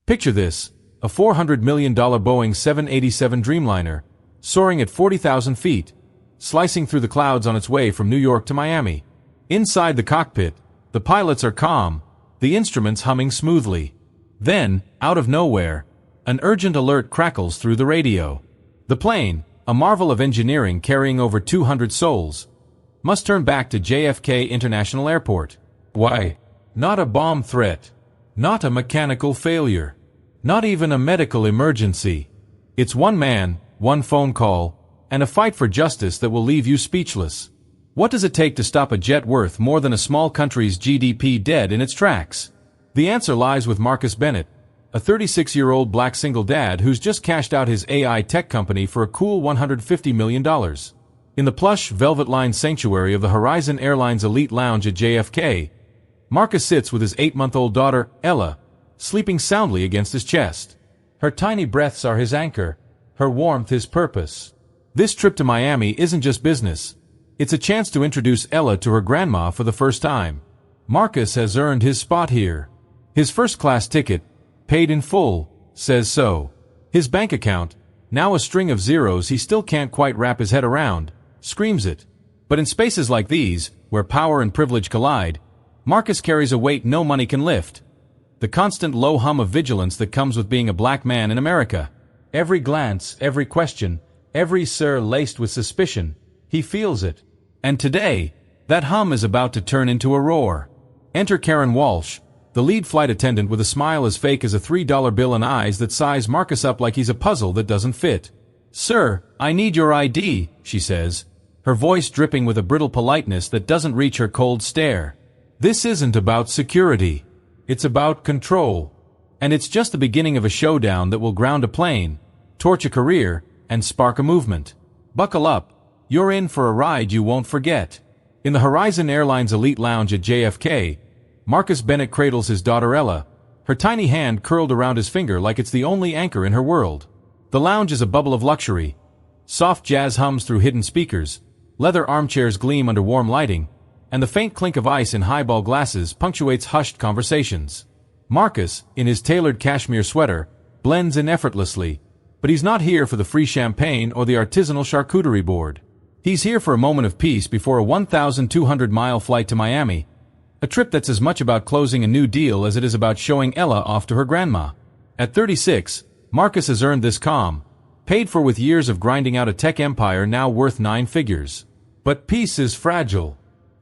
Picture this, a $400 million Boeing 787 Dreamliner, soaring at 40,000 feet, slicing through the clouds on its way from New York to Miami. Inside the cockpit, the pilots are calm, the instruments humming smoothly. Then, out of nowhere, an urgent alert crackles through the radio. The plane, a marvel of engineering carrying over 200 souls, must turn back to JFK International Airport. Why? Not a bomb threat. Not a mechanical failure. Not even a medical emergency. It's one man, one phone call, and a fight for justice that will leave you speechless. What does it take to stop a jet worth more than a small country's GDP dead in its tracks? The answer lies with Marcus Bennett, a 36-year-old black single dad who's just cashed out his AI tech company for a cool $150 million. In the plush, velvet-lined sanctuary of the Horizon Airlines Elite Lounge at JFK, Marcus sits with his 8-month-old daughter, Ella, sleeping soundly against his chest. Her tiny breaths are his anchor, her warmth his purpose. This trip to Miami isn't just business. It's a chance to introduce Ella to her grandma for the first time. Marcus has earned his spot here. His first-class ticket, paid in full, says so. His bank account, now a string of zeros he still can't quite wrap his head around, screams it. But in spaces like these, where power and privilege collide, Marcus carries a weight no money can lift. The constant low hum of vigilance that comes with being a black man in America. Every glance, every question, every sir laced with suspicion, he feels it. And today, that hum is about to turn into a roar. Enter Karen Walsh, the lead flight attendant with a smile as fake as a $3 bill and eyes that size Marcus up like he's a puzzle that doesn't fit. "Sir, I need your ID," she says, her voice dripping with a brittle politeness that doesn't reach her cold stare. This isn't about security. It's about control. And it's just the beginning of a showdown that will ground a plane, torch a career, and spark a movement. Buckle up. You're in for a ride you won't forget. In the Horizon Airlines Elite Lounge at JFK, Marcus Bennett cradles his daughter Ella, her tiny hand curled around his finger like it's the only anchor in her world. The lounge is a bubble of luxury. Soft jazz hums through hidden speakers, leather armchairs gleam under warm lighting, and the faint clink of ice in highball glasses punctuates hushed conversations. Marcus, in his tailored cashmere sweater, blends in effortlessly, but he's not here for the free champagne or the artisanal charcuterie board. He's here for a moment of peace before a 1,200-mile flight to Miami, a trip that's as much about closing a new deal as it is about showing Ella off to her grandma. At 36, Marcus has earned this calm, paid for with years of grinding out a tech empire now worth 9 figures. But peace is fragile.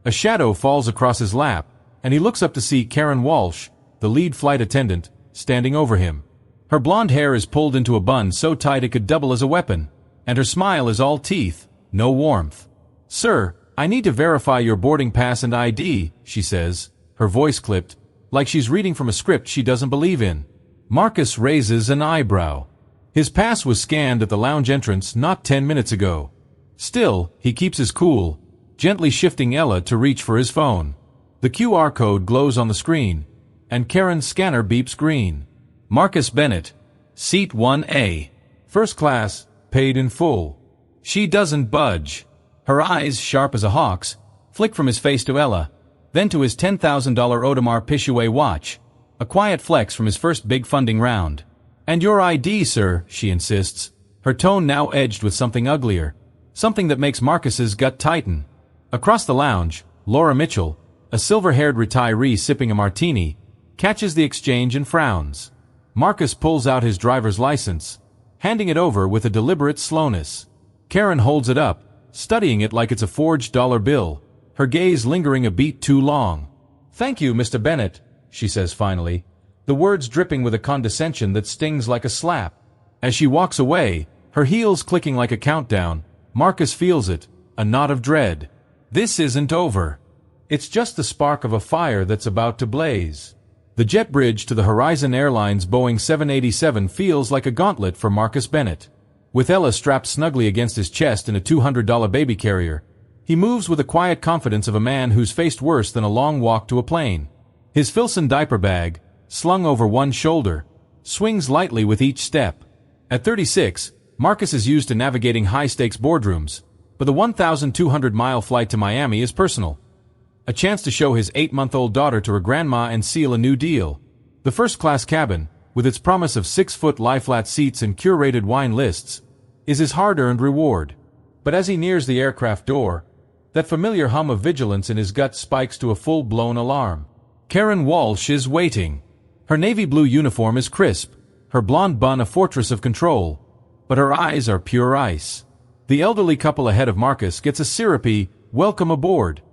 A shadow falls across his lap, and he looks up to see Karen Walsh, the lead flight attendant, standing over him. Her blonde hair is pulled into a bun so tight it could double as a weapon, and her smile is all teeth, no warmth. "Sir, I need to verify your boarding pass and ID," she says, her voice clipped, like she's reading from a script she doesn't believe in. Marcus raises an eyebrow. His pass was scanned at the lounge entrance not 10 minutes ago. Still, he keeps his cool, gently shifting Ella to reach for his phone. The QR code glows on the screen, and Karen's scanner beeps green. Marcus Bennett, Seat 1A. First class, paid in full. She doesn't budge. Her eyes, sharp as a hawk's, flick from his face to Ella, then to his $10,000 Audemars Piguet watch, a quiet flex from his first big funding round. "And your ID, sir," she insists, her tone now edged with something uglier, something that makes Marcus's gut tighten. Across the lounge, Laura Mitchell, a silver-haired retiree sipping a martini, catches the exchange and frowns. Marcus pulls out his driver's license, handing it over with a deliberate slowness. Karen holds it up, studying it like it's a forged dollar bill, her gaze lingering a beat too long. "Thank you, Mr. Bennett," she says finally, the words dripping with a condescension that stings like a slap. As she walks away, her heels clicking like a countdown, Marcus feels it, a knot of dread. This isn't over. It's just the spark of a fire that's about to blaze. The jet bridge to the Horizon Airlines Boeing 787 feels like a gauntlet for Marcus Bennett. With Ella strapped snugly against his chest in a $200 baby carrier, he moves with the quiet confidence of a man who's faced worse than a long walk to a plane. His Filson diaper bag, slung over one shoulder, swings lightly with each step. At 36, Marcus is used to navigating high-stakes boardrooms, but the 1,200-mile flight to Miami is personal. A chance to show his 8-month-old daughter to her grandma and seal a new deal. The first-class cabin, with its promise of 6-foot lie-flat seats and curated wine lists, is his hard-earned reward. But as he nears the aircraft door, that familiar hum of vigilance in his gut spikes to a full-blown alarm. Karen Walsh is waiting. Her navy blue uniform is crisp, her blonde bun a fortress of control, but her eyes are pure ice. The elderly couple ahead of Marcus gets a syrupy, "Welcome aboard,"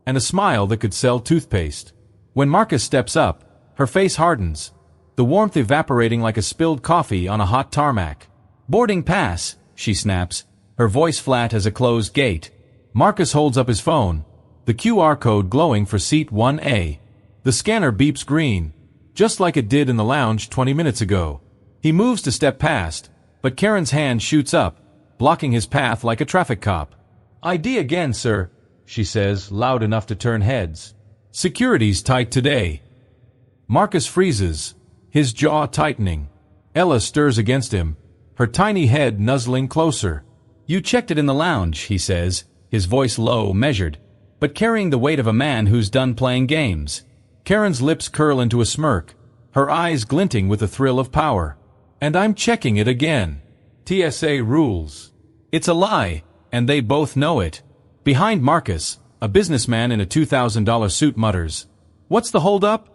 and a smile that could sell toothpaste. When Marcus steps up, her face hardens, the warmth evaporating like a spilled coffee on a hot tarmac. "Boarding pass," she snaps, her voice flat as a closed gate. Marcus holds up his phone, the QR code glowing for seat 1A. The scanner beeps green, just like it did in the lounge 20 minutes ago. He moves to step past, but Karen's hand shoots up, blocking his path like a traffic cop. "ID again, sir," she says, loud enough to turn heads. "Security's tight today." Marcus freezes, his jaw tightening. Ella stirs against him, her tiny head nuzzling closer. "You checked it in the lounge," he says, his voice low, measured, but carrying the weight of a man who's done playing games. Karen's lips curl into a smirk, her eyes glinting with the thrill of power. "And I'm checking it again. TSA rules." It's a lie, and they both know it. Behind Marcus, a businessman in a $2,000 suit mutters, "What's the hold-up?"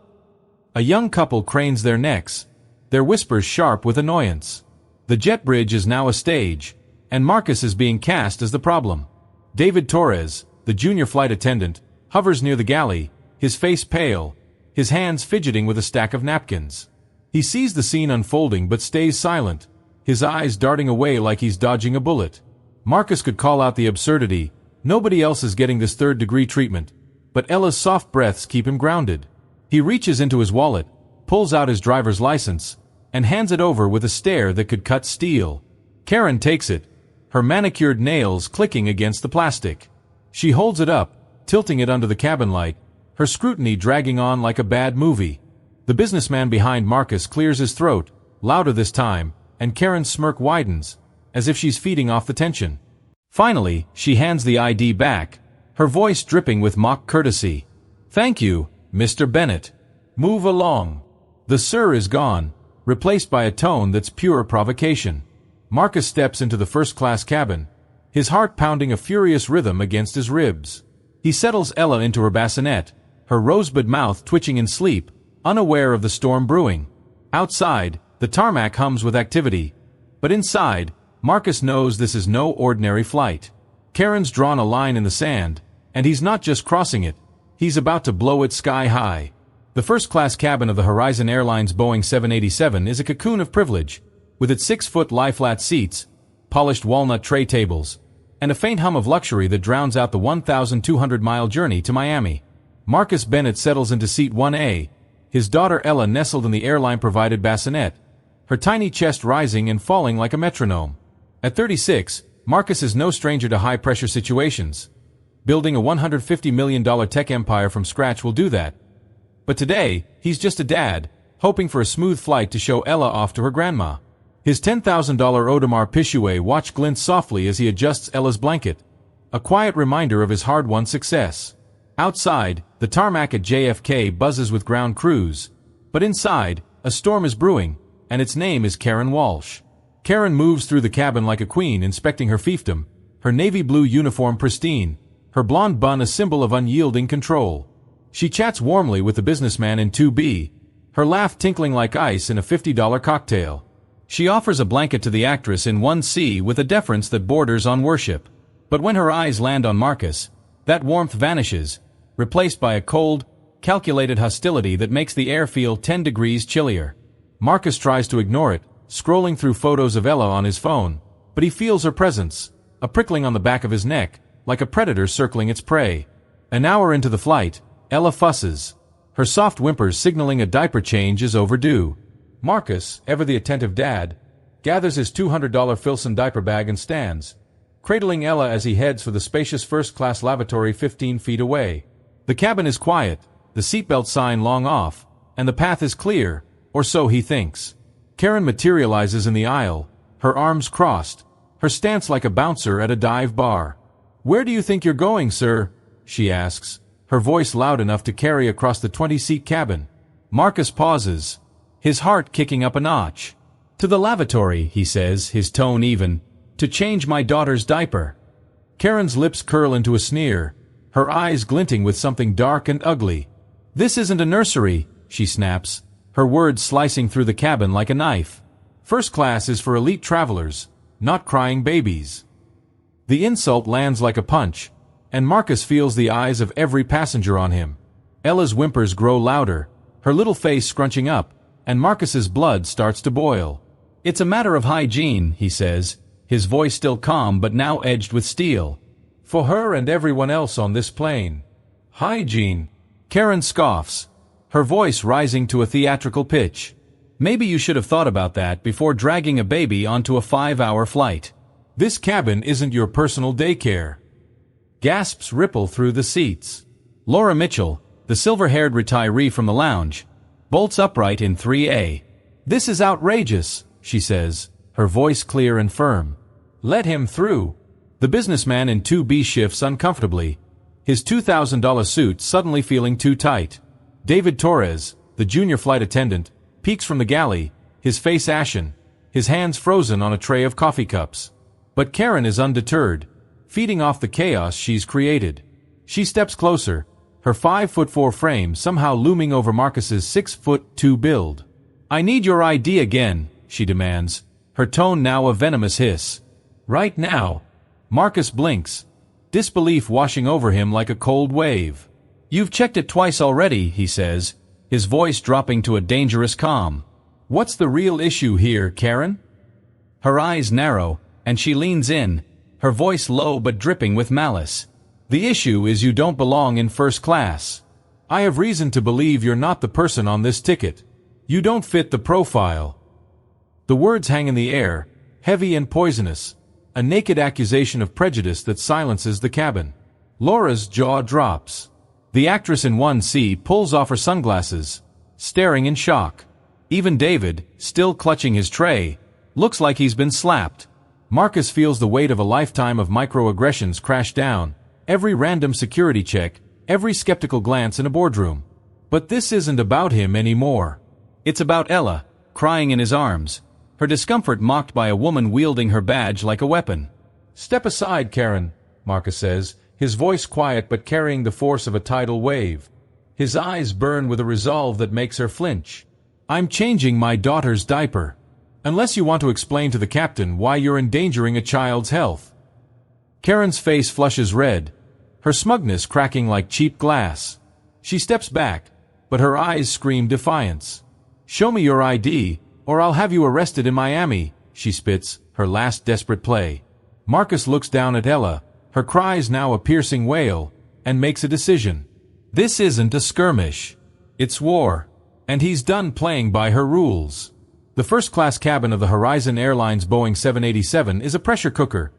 A young couple cranes their necks, their whispers sharp with annoyance. The jet bridge is now a stage, and Marcus is being cast as the problem. David Torres, the junior flight attendant, hovers near the galley, his face pale, his hands fidgeting with a stack of napkins. He sees the scene unfolding but stays silent, his eyes darting away like he's dodging a bullet. Marcus could call out the absurdity. Nobody else is getting this third-degree treatment, but Ella's soft breaths keep him grounded. He reaches into his wallet, pulls out his driver's license, and hands it over with a stare that could cut steel. Karen takes it, her manicured nails clicking against the plastic. She holds it up, tilting it under the cabin light, her scrutiny dragging on like a bad movie. The businessman behind Marcus clears his throat, louder this time, and Karen's smirk widens, as if she's feeding off the tension. Finally, she hands the ID back, her voice dripping with mock courtesy. "Thank you, Mr. Bennett. Move along." The "sir" is gone, replaced by a tone that's pure provocation. Marcus steps into the first-class cabin, his heart pounding a furious rhythm against his ribs. He settles Ella into her bassinet, her rosebud mouth twitching in sleep, unaware of the storm brewing. Outside, the tarmac hums with activity, but inside, Marcus knows this is no ordinary flight. Karen's drawn a line in the sand, and he's not just crossing it, he's about to blow it sky high. The first-class cabin of the Horizon Airlines Boeing 787 is a cocoon of privilege, with its 6-foot lie-flat seats, polished walnut tray tables, and a faint hum of luxury that drowns out the 1,200-mile journey to Miami. Marcus Bennett settles into seat 1A, his daughter Ella nestled in the airline-provided bassinet, her tiny chest rising and falling like a metronome. At 36, Marcus is no stranger to high-pressure situations. Building a $150 million tech empire from scratch will do that. But today, he's just a dad, hoping for a smooth flight to show Ella off to her grandma. His $10,000 Audemars Piguet watch glints softly as he adjusts Ella's blanket, a quiet reminder of his hard-won success. Outside, the tarmac at JFK buzzes with ground crews, but inside, a storm is brewing, and its name is Karen Walsh. Karen moves through the cabin like a queen inspecting her fiefdom, her navy blue uniform pristine, her blonde bun a symbol of unyielding control. She chats warmly with the businessman in 2B, her laugh tinkling like ice in a $50 cocktail. She offers a blanket to the actress in 1C with a deference that borders on worship. But when her eyes land on Marcus, that warmth vanishes, replaced by a cold, calculated hostility that makes the air feel 10 degrees chillier. Marcus tries to ignore it, scrolling through photos of Ella on his phone, but he feels her presence, a prickling on the back of his neck, like a predator circling its prey. An hour into the flight, Ella fusses, her soft whimpers signaling a diaper change is overdue. Marcus, ever the attentive dad, gathers his $200 Filson diaper bag and stands, cradling Ella as he heads for the spacious first-class lavatory 15 feet away. The cabin is quiet, the seatbelt sign long off, and the path is clear, or so he thinks. Karen materializes in the aisle, her arms crossed, her stance like a bouncer at a dive bar. "Where do you think you're going, sir?" she asks, her voice loud enough to carry across the 20-seat cabin. Marcus pauses, his heart kicking up a notch. "To the lavatory," he says, his tone even, "to change my daughter's diaper." Karen's lips curl into a sneer, her eyes glinting with something dark and ugly. "This isn't a nursery," she snaps, her words slicing through the cabin like a knife. "First class is for elite travelers, not crying babies." The insult lands like a punch, and Marcus feels the eyes of every passenger on him. Ella's whimpers grow louder, her little face scrunching up, and Marcus's blood starts to boil. "It's a matter of hygiene," he says, his voice still calm but now edged with steel. "For her and everyone else on this plane." "Hygiene?" Karen scoffs, her voice rising to a theatrical pitch. "Maybe you should have thought about that before dragging a baby onto a 5-hour flight. This cabin isn't your personal daycare." Gasps ripple through the seats. Laura Mitchell, the silver-haired retiree from the lounge, bolts upright in 3A. "This is outrageous," she says, her voice clear and firm. "Let him through." The businessman in 2B shifts uncomfortably, his $2,000 suit suddenly feeling too tight. David Torres, the junior flight attendant, peeks from the galley, his face ashen, his hands frozen on a tray of coffee cups. But Karen is undeterred, feeding off the chaos she's created. She steps closer, her 5'4" frame somehow looming over Marcus's 6'2" build. "I need your ID again," she demands, her tone now a venomous hiss. "Right now." Marcus blinks, disbelief washing over him like a cold wave. "You've checked it twice already," he says, his voice dropping to a dangerous calm. "What's the real issue here, Karen?" Her eyes narrow, and she leans in, her voice low but dripping with malice. "The issue is you don't belong in first class. I have reason to believe you're not the person on this ticket. You don't fit the profile." The words hang in the air, heavy and poisonous, a naked accusation of prejudice that silences the cabin. Laura's jaw drops. The actress in 1C pulls off her sunglasses, staring in shock. Even David, still clutching his tray, looks like he's been slapped. Marcus feels the weight of a lifetime of microaggressions crash down, every random security check, every skeptical glance in a boardroom. But this isn't about him anymore. It's about Ella, crying in his arms, her discomfort mocked by a woman wielding her badge like a weapon. "Step aside, Karen," Marcus says, his voice quiet but carrying the force of a tidal wave. His eyes burn with a resolve that makes her flinch. "I'm changing my daughter's diaper. Unless you want to explain to the captain why you're endangering a child's health." Karen's face flushes red, her smugness cracking like cheap glass. She steps back, but her eyes scream defiance. "Show me your ID, or I'll have you arrested in Miami," she spits, her last desperate play. Marcus looks down at Ella, her cries now a piercing wail, and makes a decision. This isn't a skirmish. It's war. And he's done playing by her rules. The first-class cabin of the Horizon Airlines Boeing 787 is a pressure cooker,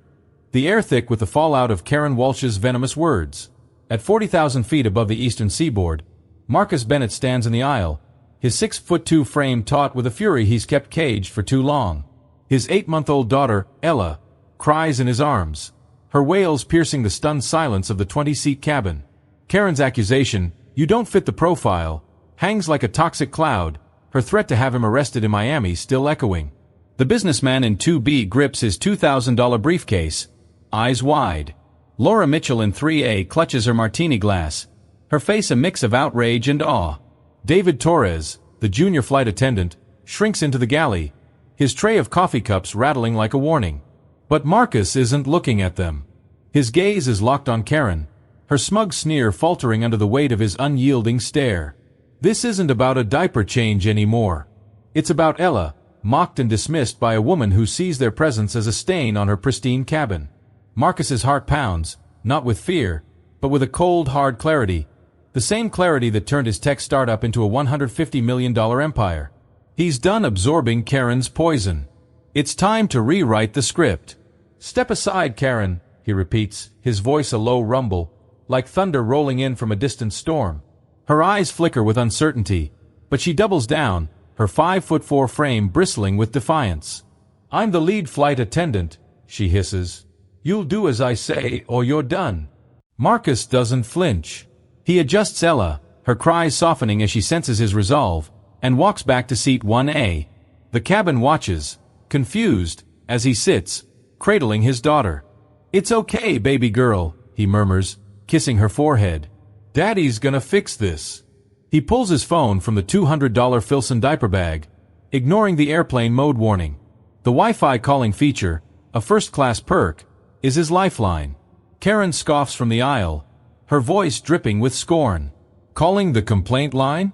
the air thick with the fallout of Karen Walsh's venomous words. At 40,000 feet above the eastern seaboard, Marcus Bennett stands in the aisle, his 6'2" frame taut with a fury he's kept caged for too long. His 8-month-old daughter, Ella, cries in his arms, her wails piercing the stunned silence of the 20-seat cabin. Karen's accusation, "You don't fit the profile," hangs like a toxic cloud, her threat to have him arrested in Miami still echoing. The businessman in 2B grips his $2,000 briefcase, eyes wide. Laura Mitchell in 3A clutches her martini glass, her face a mix of outrage and awe. David Torres, the junior flight attendant, shrinks into the galley, his tray of coffee cups rattling like a warning. But Marcus isn't looking at them. His gaze is locked on Karen, her smug sneer faltering under the weight of his unyielding stare. This isn't about a diaper change anymore. It's about Ella, mocked and dismissed by a woman who sees their presence as a stain on her pristine cabin. Marcus's heart pounds, not with fear, but with a cold, hard clarity, the same clarity that turned his tech startup into a $150 million empire. He's done absorbing Karen's poison. It's time to rewrite the script. "Step aside, Karen," he repeats, his voice a low rumble, like thunder rolling in from a distant storm. Her eyes flicker with uncertainty, but she doubles down, her 5'4" frame bristling with defiance. "I'm the lead flight attendant," she hisses. "You'll do as I say, or you're done." Marcus doesn't flinch. He adjusts Ella, her cries softening as she senses his resolve, and walks back to seat 1A. The cabin watches, confused, as he sits, cradling his daughter. "It's okay, baby girl," he murmurs, kissing her forehead. "Daddy's gonna fix this." He pulls his phone from the $200 Filson diaper bag, ignoring the airplane mode warning. The Wi-Fi calling feature, a first-class perk, is his lifeline. Karen scoffs from the aisle, her voice dripping with scorn. "Calling the complaint line?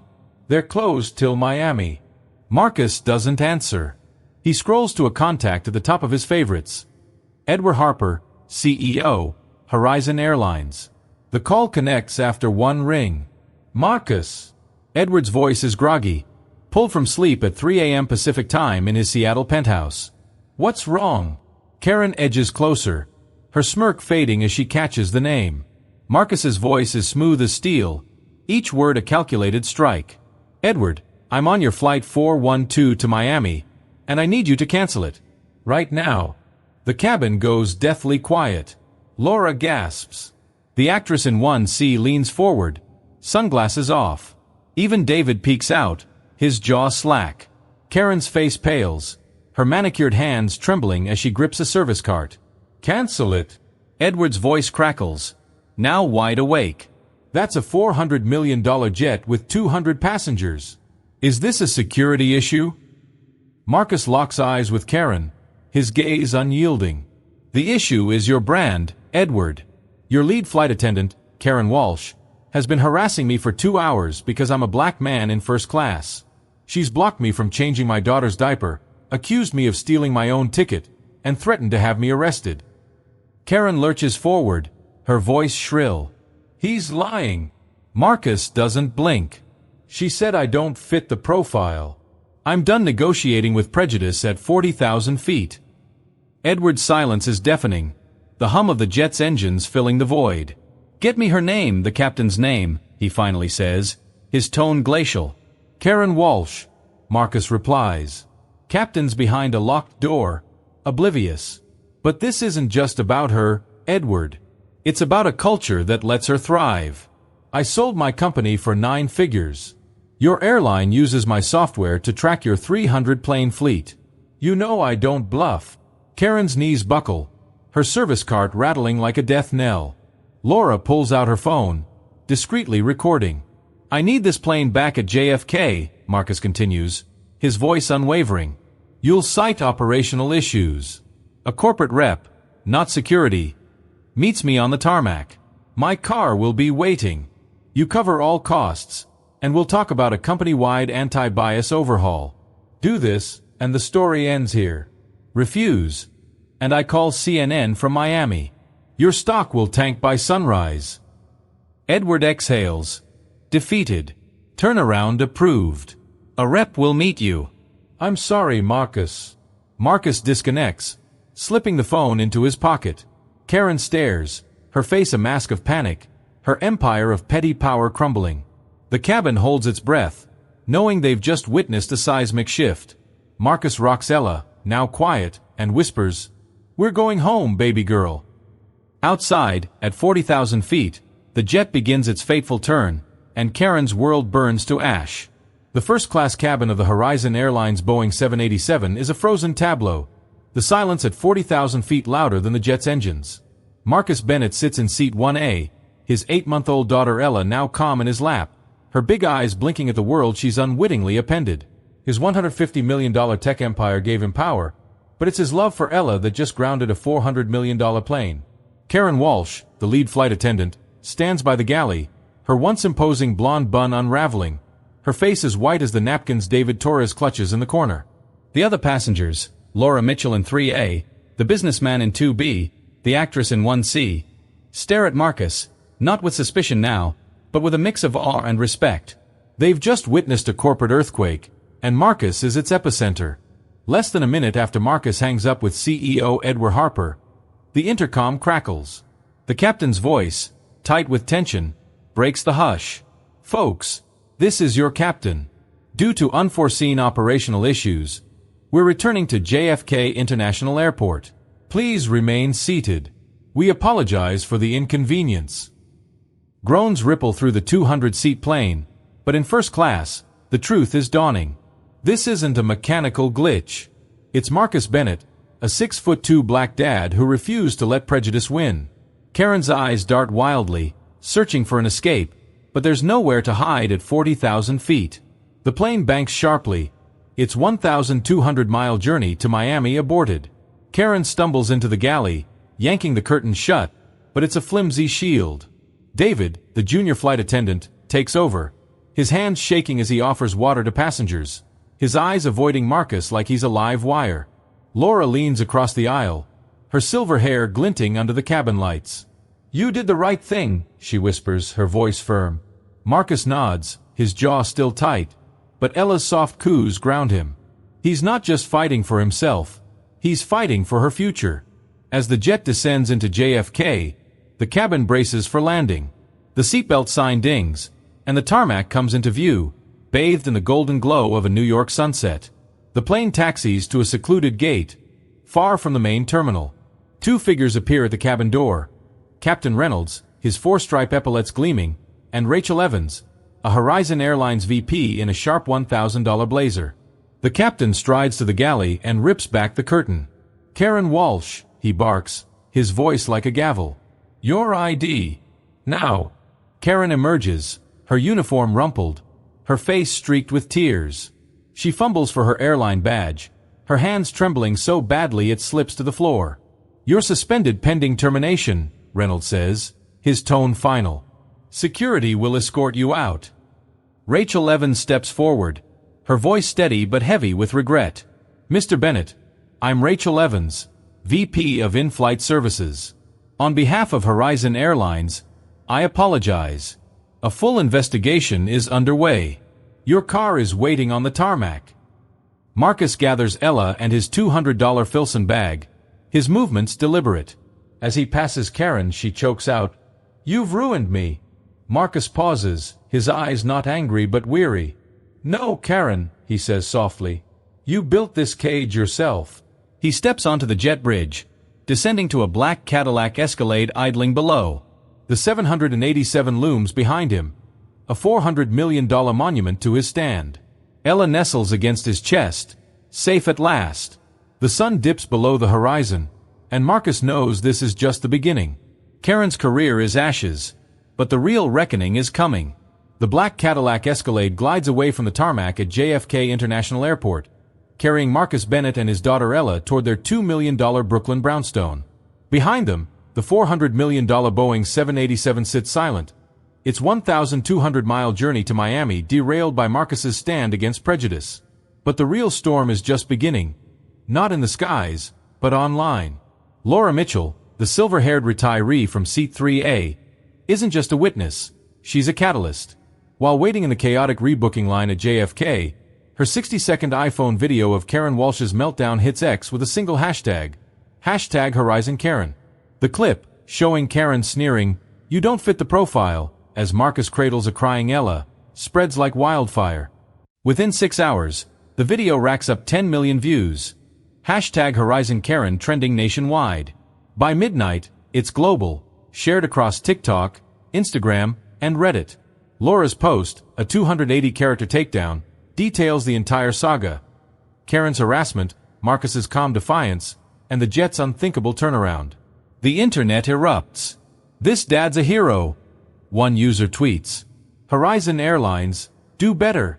They're closed till Miami." Marcus doesn't answer. He scrolls to a contact at the top of his favorites. Edward Harper, CEO, Horizon Airlines. The call connects after one ring. "Marcus." Edward's voice is groggy, pulled from sleep at 3 a.m. Pacific time in his Seattle penthouse. "What's wrong?" Karen edges closer, her smirk fading as she catches the name. Marcus's voice is smooth as steel, each word a calculated strike. "Edward, I'm on your flight 412 to Miami, and I need you to cancel it. Right now." The cabin goes deathly quiet. Laura gasps. The actress in 1C leans forward, sunglasses off. Even David peeks out, his jaw slack. Karen's face pales, her manicured hands trembling as she grips a service cart. "Cancel it." Edward's voice crackles, now wide awake. "That's a $400 million jet with 200 passengers. Is this a security issue?" Marcus locks eyes with Karen, his gaze unyielding. "The issue is your brand, Edward. Your lead flight attendant, Karen Walsh, has been harassing me for 2 hours because I'm a black man in first class. She's blocked me from changing my daughter's diaper, accused me of stealing my own ticket, and threatened to have me arrested." Karen lurches forward, her voice shrill. "He's lying." Marcus doesn't blink. "She said I don't fit the profile. I'm done negotiating with prejudice at 40,000 feet." Edward's silence is deafening, the hum of the jet's engines filling the void. "Get me her name, the captain's name," he finally says, his tone glacial. "Karen Walsh," Marcus replies. Captain's behind a locked door, oblivious. "But this isn't just about her, Edward. It's about a culture that lets her thrive. I sold my company for 9 figures. Your airline uses my software to track your 300-plane fleet. You know I don't bluff." Karen's knees buckle, her service cart rattling like a death knell. Laura pulls out her phone, discreetly recording. "I need this plane back at JFK," Marcus continues, his voice unwavering. "You'll cite operational issues. A corporate rep, not security, meets me on the tarmac. My car will be waiting. You cover all costs, and we'll talk about a company-wide anti-bias overhaul. Do this, and the story ends here. Refuse, and I call CNN from Miami. Your stock will tank by sunrise." Edward exhales, defeated. Turnaround approved. "A rep will meet you." "I'm sorry, Marcus." Marcus disconnects, slipping the phone into his pocket. Karen stares, her face a mask of panic, her empire of petty power crumbling. The cabin holds its breath, knowing they've just witnessed a seismic shift. Marcus rocks Ella, now quiet, and whispers, "We're going home, baby girl." Outside, at 40,000 feet, the jet begins its fateful turn, and Karen's world burns to ash. The first-class cabin of the Horizon Airlines Boeing 787 is a frozen tableau, the silence at 40,000 feet louder than the jet's engines. Marcus Bennett sits in seat 1A, his 8-month-old daughter Ella now calm in his lap, her big eyes blinking at the world she's unwittingly appended. His $150 million tech empire gave him power, but it's his love for Ella that just grounded a $400 million plane. Karen Walsh, the lead flight attendant, stands by the galley, her once imposing blonde bun unraveling, her face as white as the napkins David Torres clutches in the corner. The other passengers, Laura Mitchell in 3A, the businessman in 2B, the actress in 1C, stare at Marcus, not with suspicion now, but with a mix of awe and respect. They've just witnessed a corporate earthquake, and Marcus is its epicenter. Less than a minute after Marcus hangs up with CEO Edward Harper, the intercom crackles. The captain's voice, tight with tension, breaks the hush. "Folks, this is your captain. Due to unforeseen operational issues, we're returning to JFK International Airport. Please remain seated. We apologize for the inconvenience." Groans ripple through the 200-seat plane, but in first class, the truth is dawning. This isn't a mechanical glitch. It's Marcus Bennett, a 6'2" black dad who refused to let prejudice win. Karen's eyes dart wildly, searching for an escape, but there's nowhere to hide at 40,000 feet. The plane banks sharply, its 1,200-mile journey to Miami aborted. Karen stumbles into the galley, yanking the curtain shut, but it's a flimsy shield. David, the junior flight attendant, takes over, his hands shaking as he offers water to passengers, his eyes avoiding Marcus like he's a live wire. Laura leans across the aisle, her silver hair glinting under the cabin lights. "You did the right thing," she whispers, her voice firm. Marcus nods, his jaw still tight, but Ella's soft coos ground him. He's not just fighting for himself, he's fighting for her future. As the jet descends into JFK, the cabin braces for landing. The seatbelt sign dings, and the tarmac comes into view, bathed in the golden glow of a New York sunset. The plane taxis to a secluded gate, far from the main terminal. Two figures appear at the cabin door. Captain Reynolds, his four-stripe epaulets gleaming, and Rachel Evans, a Horizon Airlines VP in a sharp $1,000 blazer. The captain strides to the galley and rips back the curtain. "Karen Walsh," he barks, his voice like a gavel. "Your ID. Now." Karen emerges, her uniform rumpled, her face streaked with tears. She fumbles for her airline badge, her hands trembling so badly it slips to the floor. "You're suspended pending termination," Reynolds says, his tone final. "Security will escort you out." Rachel Evans steps forward, her voice steady but heavy with regret. "Mr. Bennett, I'm Rachel Evans, VP of In-Flight Services. On behalf of Horizon Airlines, I apologize. A full investigation is underway. Your car is waiting on the tarmac." Marcus gathers Ella and his $200 Filson bag, his movements deliberate. As he passes Karen, she chokes out, "You've ruined me." Marcus pauses, his eyes not angry but weary. "No, Karen," he says softly. "You built this cage yourself." He steps onto the jet bridge, descending to a black Cadillac Escalade idling below. The 787 looms behind him, a $400 million monument to his stand. Ella nestles against his chest, safe at last. The sun dips below the horizon, and Marcus knows this is just the beginning. Karen's career is ashes, but the real reckoning is coming. The black Cadillac Escalade glides away from the tarmac at JFK International Airport, carrying Marcus Bennett and his daughter Ella toward their $2 million Brooklyn brownstone. Behind them, the $400 million Boeing 787 sits silent, its 1,200-mile journey to Miami derailed by Marcus's stand against prejudice. But the real storm is just beginning, not in the skies, but online. Laura Mitchell, the silver-haired retiree from Seat 3A, isn't just a witness, she's a catalyst. While waiting in the chaotic rebooking line at JFK, her 60-second iPhone video of Karen Walsh's meltdown hits X with a single hashtag, #HorizonKaren. The clip, showing Karen sneering, "You don't fit the profile," as Marcus cradles a crying Ella, spreads like wildfire. Within 6 hours, the video racks up 10 million views. #HorizonKaren trending nationwide. By midnight, it's global, shared across TikTok, Instagram, and Reddit. Laura's post, a 280-character takedown, details the entire saga. Karen's harassment, Marcus's calm defiance, and the jet's unthinkable turnaround. The internet erupts. "This dad's a hero," one user tweets. "Horizon Airlines, do better,"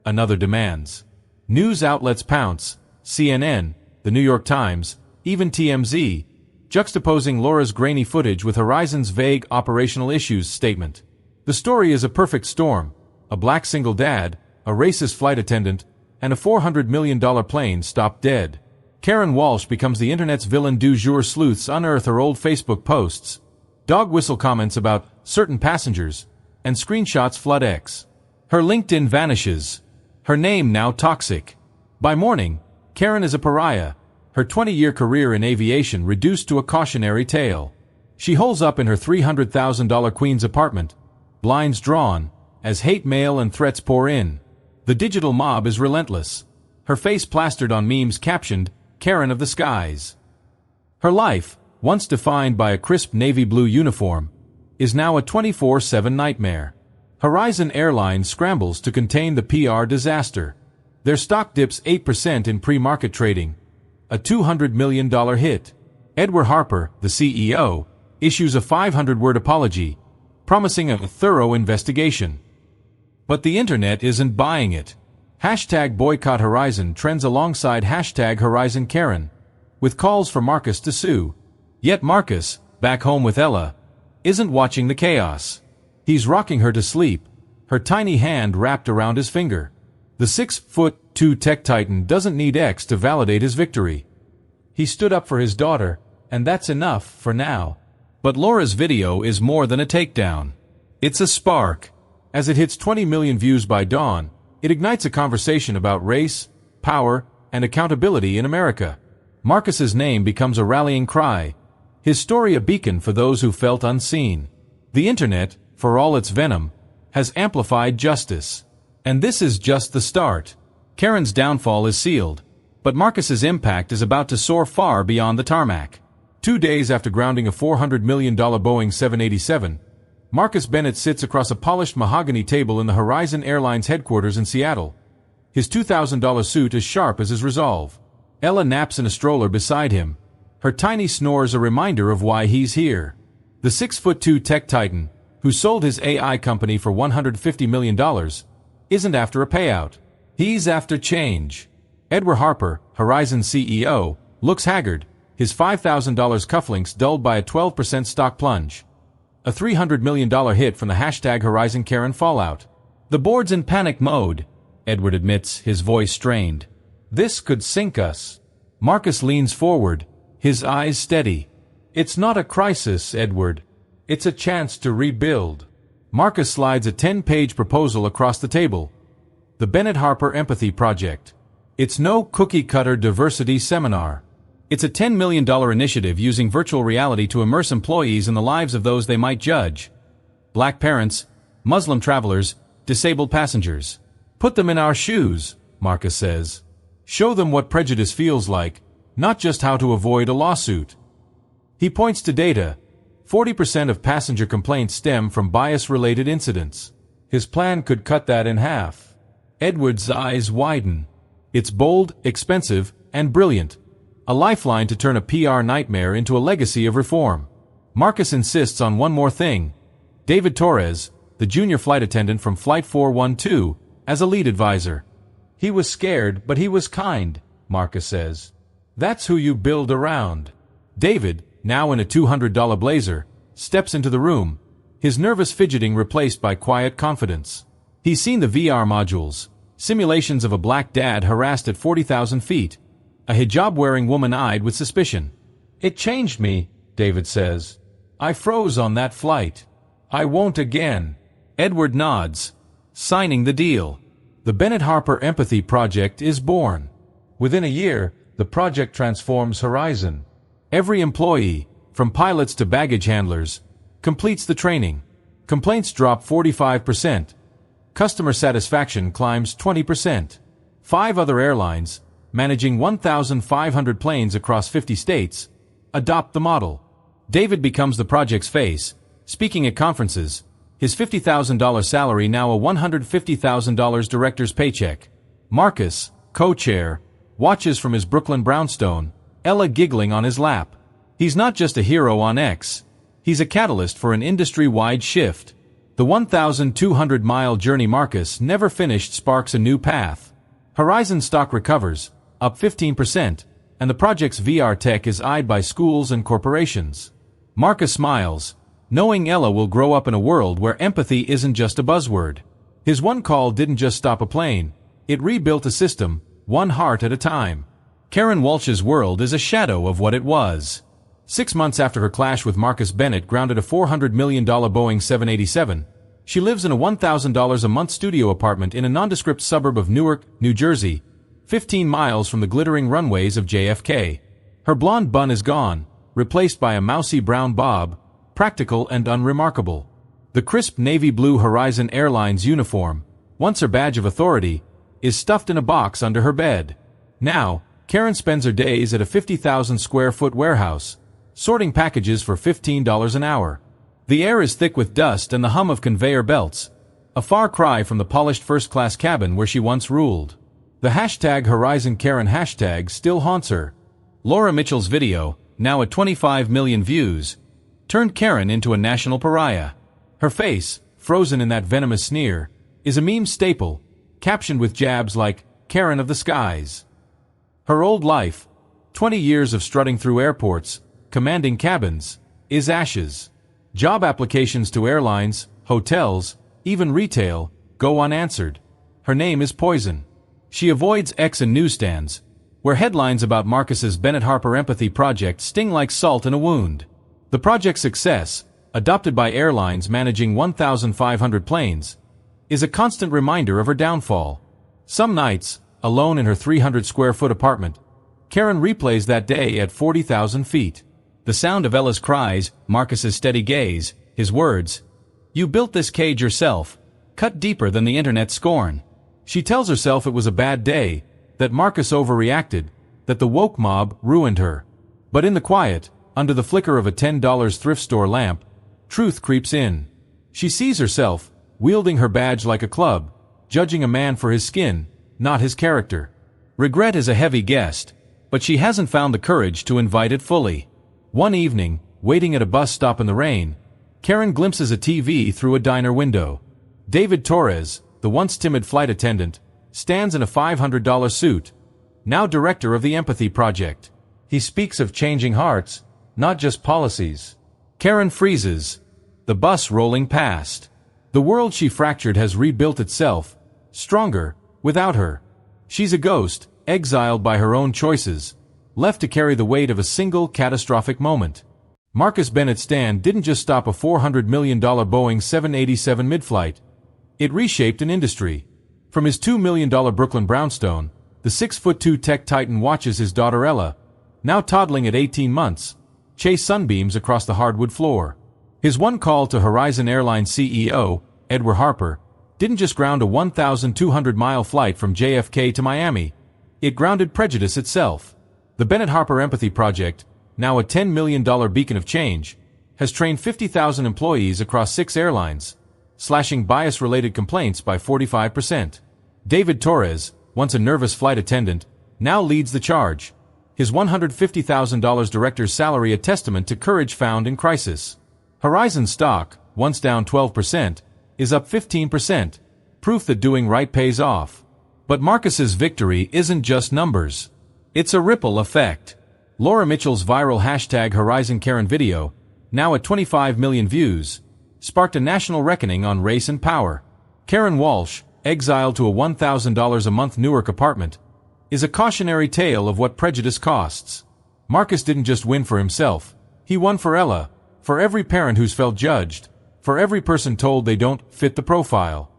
another demands. News outlets pounce, CNN, The New York Times, even TMZ, juxtaposing Laura's grainy footage with Horizon's vague operational issues statement. The story is a perfect storm: a black single dad, a racist flight attendant, and a $400 million plane stopped dead. Karen Walsh becomes the internet's villain du jour. Sleuths unearth her old Facebook posts, dog whistle comments about certain passengers, and screenshots flood X. Her LinkedIn vanishes, her name now toxic. By morning, Karen is a pariah, her 20-year career in aviation reduced to a cautionary tale. She holes up in her $300,000 Queens apartment, blinds drawn, as hate mail and threats pour in. The digital mob is relentless, her face plastered on memes captioned, "Karen of the Skies." Her life, once defined by a crisp navy blue uniform, is now a 24/7 nightmare. Horizon Airlines scrambles to contain the PR disaster. Their stock dips 8% in pre-market trading. A $200 million hit. Edward Harper, the CEO, issues a 500-word apology, promising a thorough investigation. But the internet isn't buying it. Hashtag boycott Horizon trends alongside hashtag Horizon Karen, with calls for Marcus to sue. Yet Marcus, back home with Ella, isn't watching the chaos. He's rocking her to sleep, her tiny hand wrapped around his finger. The 6'2" tech titan doesn't need X to validate his victory. He stood up for his daughter, and that's enough for now. But Laura's video is more than a takedown. It's a spark. As it hits 20 million views by dawn, it ignites a conversation about race, power, and accountability in America. Marcus's name becomes a rallying cry, his story a beacon for those who felt unseen. The internet, for all its venom, has amplified justice. And this is just the start. Karen's downfall is sealed, but Marcus's impact is about to soar far beyond the tarmac. 2 days after grounding a $400 million Boeing 787, Marcus Bennett sits across a polished mahogany table in the Horizon Airlines headquarters in Seattle. His $2,000 suit as sharp as his resolve. Ella naps in a stroller beside him, her tiny snores a reminder of why he's here. The 6'2" tech titan, who sold his AI company for $150 million, isn't after a payout. He's after change. Edward Harper, Horizon CEO, looks haggard, his $5,000 cufflinks dulled by a 12% stock plunge. A $300 million hit from the hashtag Horizon Karen fallout. The board's in panic mode, Edward admits, his voice strained. This could sink us. Marcus leans forward, his eyes steady. It's not a crisis, Edward. It's a chance to rebuild. Marcus slides a 10-page proposal across the table. The Bennett Harper Empathy Project. It's no cookie-cutter diversity seminar. It's a $10 million initiative using virtual reality to immerse employees in the lives of those they might judge. Black parents, Muslim travelers, disabled passengers. Put them in our shoes, Marcus says. Show them what prejudice feels like, not just how to avoid a lawsuit. He points to data. 40% of passenger complaints stem from bias-related incidents. His plan could cut that in half. Edward's eyes widen. It's bold, expensive, and brilliant. A lifeline to turn a PR nightmare into a legacy of reform. Marcus insists on one more thing. David Torres, the junior flight attendant from Flight 412, as a lead advisor. He was scared, but he was kind, Marcus says. That's who you build around. David, now in a $200 blazer, steps into the room, his nervous fidgeting replaced by quiet confidence. He's seen the VR modules, simulations of a black dad harassed at 40,000 feet. A hijab-wearing woman eyed with suspicion. It changed me, David says. I froze on that flight. I won't again. Edward nods, signing the deal. The Bennett Harper Empathy Project is born. Within a year, the project transforms Horizon. Every employee, from pilots to baggage handlers, completes the training. Complaints drop 45%. Customer satisfaction climbs 20%. 5 other airlines, managing 1,500 planes across 50 states, adopt the model. David becomes the project's face, speaking at conferences, his $50,000 salary now a $150,000 director's paycheck. Marcus, co-chair, watches from his Brooklyn brownstone, Ella giggling on his lap. He's not just a hero on X. He's a catalyst for an industry-wide shift. The 1,200-mile journey Marcus never finished sparks a new path. Horizon stock recovers, up 15%, and the project's VR tech is eyed by schools and corporations. Marcus smiles, knowing Ella will grow up in a world where empathy isn't just a buzzword. His one call didn't just stop a plane, it rebuilt a system, one heart at a time. Karen Walsh's world is a shadow of what it was. 6 months after her clash with Marcus Bennett grounded a $400 million Boeing 787, she lives in a $1,000 a month studio apartment in a nondescript suburb of Newark, New Jersey, 15 miles from the glittering runways of JFK. Her blonde bun is gone, replaced by a mousy brown bob, practical and unremarkable. The crisp navy blue Horizon Airlines uniform, once her badge of authority, is stuffed in a box under her bed. Now, Karen spends her days at a 50,000-square-foot warehouse, sorting packages for $15 an hour. The air is thick with dust and the hum of conveyor belts, a far cry from the polished first-class cabin where she once ruled. The hashtag Horizon Karen hashtag still haunts her. Laura Mitchell's video, now at 25 million views, turned Karen into a national pariah. Her face, frozen in that venomous sneer, is a meme staple, captioned with jabs like, Karen of the skies. Her old life, 20 years of strutting through airports, commanding cabins, is ashes. Job applications to airlines, hotels, even retail, go unanswered. Her name is poison. She avoids X and newsstands, where headlines about Marcus's Bennett Harper empathy project sting like salt in a wound. The project's success, adopted by airlines managing 1,500 planes, is a constant reminder of her downfall. Some nights, alone in her 300-square-foot apartment, Karen replays that day at 40,000 feet. The sound of Ella's cries, Marcus's steady gaze, his words, "You built this cage yourself," cut deeper than the internet's scorn. She tells herself it was a bad day, that Marcus overreacted, that the woke mob ruined her. But in the quiet, under the flicker of a $10 thrift store lamp, truth creeps in. She sees herself, wielding her badge like a club, judging a man for his skin, not his character. Regret is a heavy guest, but she hasn't found the courage to invite it fully. One evening, waiting at a bus stop in the rain, Karen glimpses a TV through a diner window. David Torres, the once timid flight attendant, stands in a $500 suit, now director of the Empathy Project. He speaks of changing hearts, not just policies. Karen freezes, the bus rolling past. The world she fractured has rebuilt itself, stronger, without her. She's a ghost, exiled by her own choices, left to carry the weight of a single catastrophic moment. Marcus Bennett's stand didn't just stop a $400 million Boeing 787 mid-flight. It reshaped an industry. From his $2 million Brooklyn brownstone, the 6'2" tech titan watches his daughter Ella, now toddling at 18 months, chase sunbeams across the hardwood floor. His one call to Horizon Airlines CEO, Edward Harper, didn't just ground a 1,200-mile flight from JFK to Miami. It grounded prejudice itself. The Bennett Harper Empathy Project, now a $10 million beacon of change, has trained 50,000 employees across 6 airlines, slashing bias-related complaints by 45%. David Torres, once a nervous flight attendant, now leads the charge. His $150,000 director's salary a testament to courage found in crisis. Horizon stock, once down 12%, is up 15%, proof that doing right pays off. But Marcus's victory isn't just numbers. It's a ripple effect. Laura Mitchell's viral hashtag Horizon Karen video, now at 25 million views, sparked a national reckoning on race and power. Karen Walsh, exiled to a $1,000 a month Newark apartment, is a cautionary tale of what prejudice costs. Marcus didn't just win for himself. He won for Ella, for every parent who's felt judged, for every person told they don't fit the profile.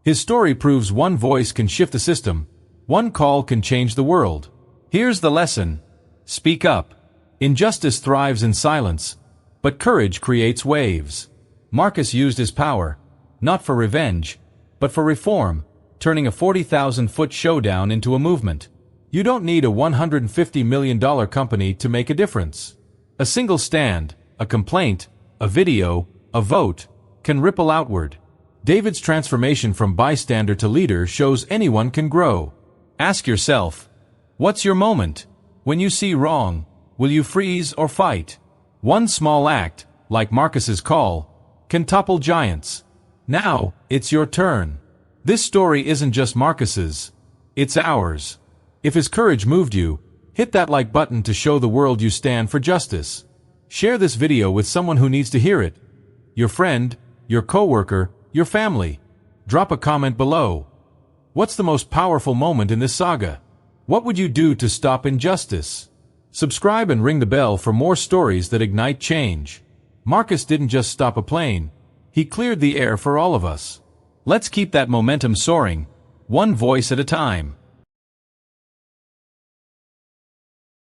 His story proves one voice can shift the system, one call can change the world. Here's the lesson. Speak up. Injustice thrives in silence, but courage creates waves. Marcus used his power, not for revenge, but for reform, turning a 40,000-foot showdown into a movement. You don't need a $150 million company to make a difference. A single stand, a complaint, a video, a vote, can ripple outward. David's transformation from bystander to leader shows anyone can grow. Ask yourself, what's your moment? When you see wrong, will you freeze or fight? One small act, like Marcus's call, can topple giants. Now, it's your turn. This story isn't just Marcus's, it's ours. If his courage moved you, hit that like button to show the world you stand for justice. Share this video with someone who needs to hear it. Your friend, your coworker, your family. Drop a comment below. What's the most powerful moment in this saga? What would you do to stop injustice? Subscribe and ring the bell for more stories that ignite change. Marcus didn't just stop a plane. He cleared the air for all of us. Let's keep that momentum soaring, one voice at a time.